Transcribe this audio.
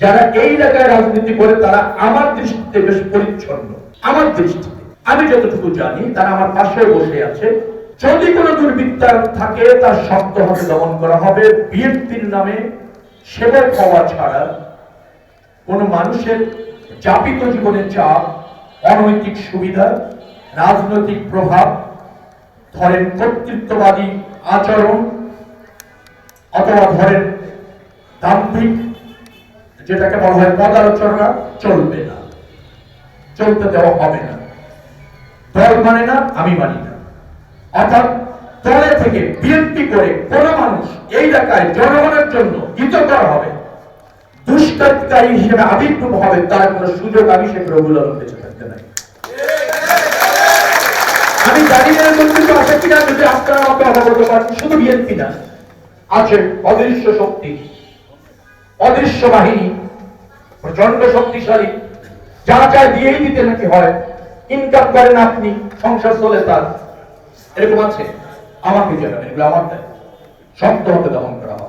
যারা এই এলাকায় রাজনীতি করে তারা আমার দৃষ্টিতে বেশ পরিচ্ছন্ন। আমার দৃষ্টিতে আমি যতটুকু জানি তারা আমার পাশে বসে আছে। যদি কোনো দুর্বৃত্তার থাকে তার শক্ত হাতে দমন করা হবে। বিএনপির নামে সেবক হওয়া ছাড়া কোন মানুষের যাপিত জীবনের চাপ, অনৈতিক সুবিধা, রাজনৈতিক প্রভাব, ধরেন কর্তৃত্ববাদী আচরণ অথবা ধরেন দাম্ভিক যেটাকে বলা হয় পদালোচনা চলবে না, চলতে দেওয়া হবে না। দল মানে না, আমি মানি না। অর্থাৎ দলে থেকে বিএনপি করে কোন মানুষ এই এলাকায় জনগণের জন্য হিতকর হবে, দুষ্কৃতকারী হিসেবে আবির্ভূত হবে, তার কোন সুযোগ আমি সে প্রবল বেঁচে থাকতে নাই। আমি জানি না কিছু আছে কিনা, যদি আপনারা আমাকে অবগত করেন। শুধু বিএনপি না, আছে অদৃশ্য শক্তি, অদৃশ্য বাহিনী, প্রচন্ড শক্তিশালী, যা চায় দিয়েই দিতে নাকি হয়। ইনকাম করেন আপনি, সংসার চলে তার, এরকম আছে। আমাকে জানাবেন, এগুলো আমার দায়, শক্ত হতে দমন করা হয়।